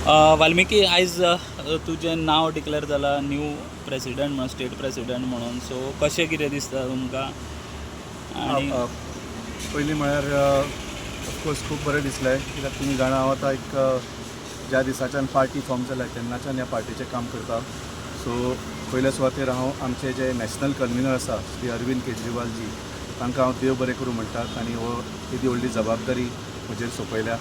वाल्मिकी आयज तुजें नांव डिक्लेअर जालां न्यू प्रेसिडेंट म्हणून, स्टेट प्रेसिडेंट म्हणून. सो कशें कितें दिसता तुमकां? आनी पयलीं म्हळ्यार ऑफकोर्स खूब बरें दिसलें, कित्याक तुमी जाणा हांव आतां एक ज्या दिसाच्यान पार्टी फॉर्म जाल्या तेन्नाच्यान ह्या पार्टीचें काम करता. सो पयल्या सुवातेर हांव आमचे जे नॅशनल कन्व्हिनर आसा श्री अरविंद केजरीवाल जी, तांकां हांव देव बरें करूं म्हणटात आनी हो येदी व्हडली जबाबदारी म्हजेर सोंपयल्या.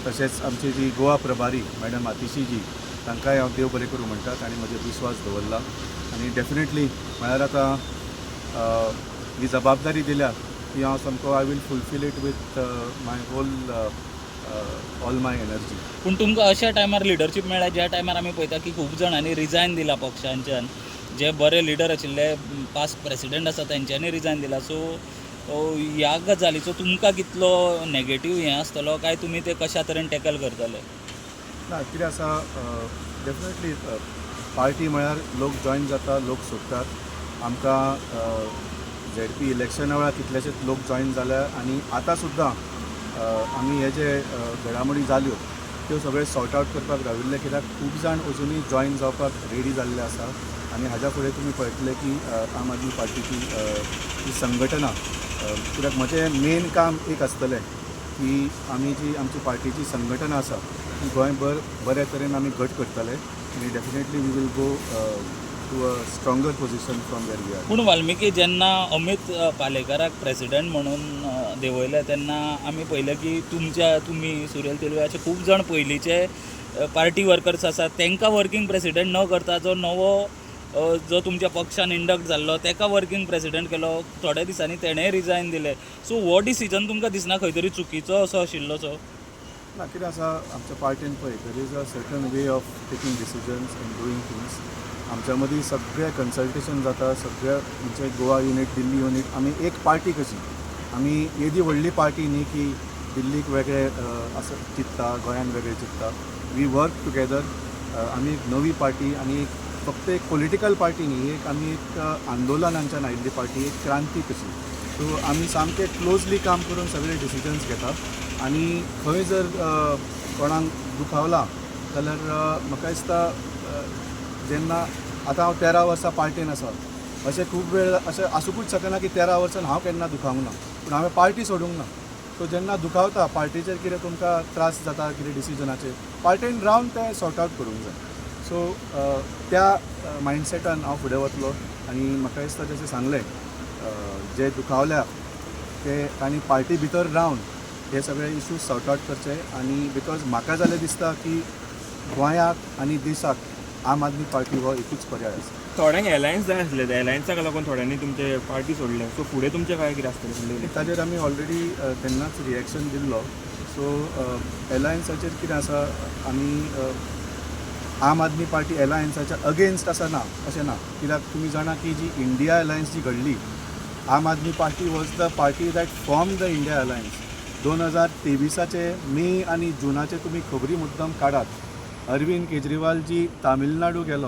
तशेंच आमची जी गोवा प्रभारी मॅडम आतिशी जी, तांकांय हांव देव बरें करूं म्हणटात आनी म्हजेर विस्वास दवरला. आनी डेफिनेटली म्हळ्यार आतां ही जबाबदारी दिल्या ती हांव सामको I will fulfil it with my whole all my energy. पूण तुमकां अशा टायमार लिडरशीप मेळ्ळ्या ज्या टायमार आमी पळयता की खूब जाणांनी रिजायन दिला पक्षांच्यान. जे बरे लिडर आशिल्ले, पास्ट प्रेसिडेंट आसा तेंच्यांनी रिजायन दिला. सो ह्या गजालीचो तुमकां कितलो नॅगेटीव हें आसतलो, काय तुमी ते कशा तरेन टॅकल करतले? ना कितें आसा, डेफिनेटली पार्टी म्हळ्यार लोक जॉयन जाता, लोक सोडटात. आमकां झेडपी इलेक्शना वेळार कितलेशेच लोक जॉयन जाल्या आनी आतां सुद्दां आमी हे जे घडामोडी जाल्यो त्यो सगळे सॉर्ट आवट करपाक राविल्ले, कित्याक खूब जाण अजुनूय जॉयन जावपाक रेडी जाल्ले आसा. आनी हाज्या फुडें तुमी पळयतले की आम आदमी पार्टीची ही संघटना, कित्याक म्हजें मेन काम एक आसतलें की आमी जी आमची पार्टीची संघटना आसा ती गोंयभर बऱ्या तरेन आमी घट करतले आनी definitely we will go to a stronger position from where we are. पूण वाल्मिकी जेन्ना अमित पालेकराक प्रेसिडेंट म्हणून देंवयले तेन्ना आमी पळयलें की तुमी सुरेल तेलवे अशे खूब जाण पयलींचे पार्टी वर्कर्स आसात तांकां वर्कींग प्रेसिडेंट न करता जो नवो जो तुमच्या पक्षान इंडक्ट जाल्लो ताका वर्कींग प्रेसिडेंट केलो. थोड्या दिसांनी तेणेंय रिजायन दिले. सो हो डिसिजन तुमकां दिसना खंय तरी चुकीचो असो आशिल्लोचो? ना कितें आसा, आमच्या पार्टीन पळय there is a certain way of taking decisions end doing things. आमच्या मदीं सगळें कन्सल्टेशन जाता, सगळ्या म्हणजे गोवा युनीट, दिल्ली युनीट, आमी एक पार्टी कशी. आमी येदी व्हडली पार्टी न्ही की दिल्लीक वेगळे असं चिंतता, गोंयान वेगळे चिंतता. We work together. आमी एक नवी पार्टी आनी फक्त एक पॉलिटिकल पार्टी न्ही, एक आमी एक आंदोलनांच्यान आयिल्ली पार्टी, एक क्रांती कशी. सो आमी सामकें क्लोजली काम करून सगळे डिसिजन्स घेता. आनी खंय जर कोणाक दुखावला जाल्यार म्हाका दिसता जेन्ना आतां हांव 13 वर्सां पार्टीन आसा, अशें खूब वेळ अशें आसूंकूच शकना की 13 वर्सान हांव केन्ना दुखावंक ना, पूण हांवें पार्टी सोडूंक ना. सो जेन्ना दुखावता पार्टीचेर कितें तुमकां त्रास जाता कितें डिसिजनाचेर, पार्टीन रावन तें सॉर्ट आवट करूंक जाय. सो त्या मायंडसेटान हांव फुडें वतलो आनी म्हाका दिसता जशें सांगलें जे दुखावल्या ते तांणी पार्टी भितर रावन हे सगळे इश्यूज सॉर्ट आवट करचे. आनी बिकॉज म्हाका जाल्यार दिसता की गोंयाक आनी देशाक आम आदमी पार्टी हो एकूच पर्याय आसा. थोड्यांक एलायन्स जाय आसले, त्या एलायन्साक लागून थोड्यांनी तुमचे पार्टी सोडले. सो फुडें तुमचें काय कितें आसतलें? ताजेर आमी ऑलरेडी तेन्नाच रिएक्शन दिल्लो. सो एलायन्साचेर कितें आसा, आमी आम आदमी पार्टी एलायन्साच्या अगेन्स्ट आसा ना अशें ना. कित्याक तुमी जाणा की जी इंडिया एलायन्स जी घडली, Aam Aadmi Party was the party that form the India alliance. 2023 May आनी जुनाचे तुमी खबरी मुद्दम काडात. अरविंद केजरीवाल जी तामिळनाडू गेलो,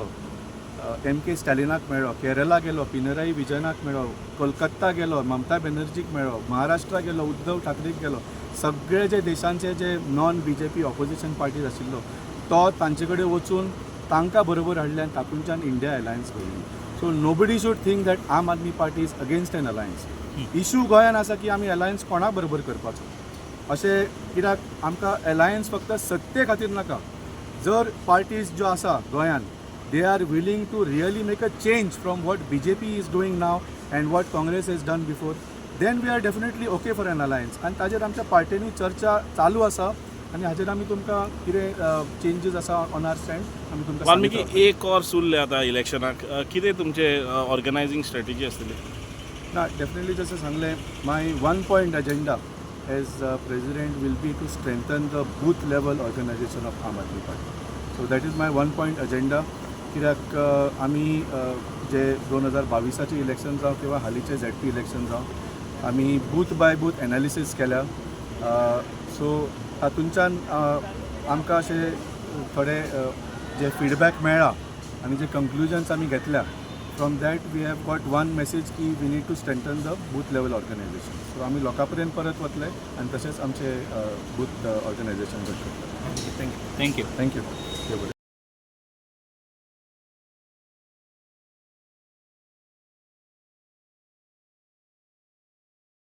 MK स्टॅलिनाक मेळ्ळो, केरला गेलो, पिनराई विजयनाक मेळ्ळो, कोलकाता गेलो, ममता बॅनर्जीक मेळ्ळो, महाराष्ट्रा गेलो, उद्धव ठाकरेक गेलो. सगळे जे देशांचे जे नॉन BJP ऑपोजिशन पार्टीज आशिल्लो तो तांचे कडेन वचून तांकां बरोबर हाडले आनी तातूंतल्यान इंडिया एलायन्स घडली. So nobody should think that Aam Aadmi Party is against an alliance. Issue गोंयान आसा की आमी एलायन्स कोणा बरोबर करपाचो अशें. कित्याक आमकां एलायन्स फक्त सत्ते खातीर नाका. जर पार्टीज ज्यो आसा गोंयान, they are willing to really make a change from what BJP is doing now and what Congress has done before, then we are definitely okay for an alliance. आनी ताजेर आमच्या पार्टीनी चर्चा चालू आसा आनी हाजेर आमी तुमकां कितें चेंजीस आसा ऑन आर स्टँड आमी तुमकां वाल्मिकी एक और सुरले आतां इलेक्शनाक, कितें तुमचे ऑर्गनायझींग स्ट्रॅटेजी आसतली? ना डेफिनेटली जशें सांगलें, माय 1 point agenda as president will be to strengthen the booth level organization of Aam Aadmi Party. So that is my 1 point agenda. कित्याक आमी जे 2022 इलेक्शन जावं किंवा हालींचे ZP इलेक्शन जावं, आमी बूथ बाय बूथ एनालिसीस केल्या. सो तातूंतल्यान आमकां अशे थोडे जे फीडबॅक मेळ्ळा आनी जे कंक्लुजन्स आमी घेतल्या, from that we have got one message की we need to strengthen the booth level organisation. So आमी लोकां पर्यंत परत वतले आनी तशेंच आमचे बूथ ऑर्गनायझेशन करतले. थँक्यू. थँक्यू. देव बरें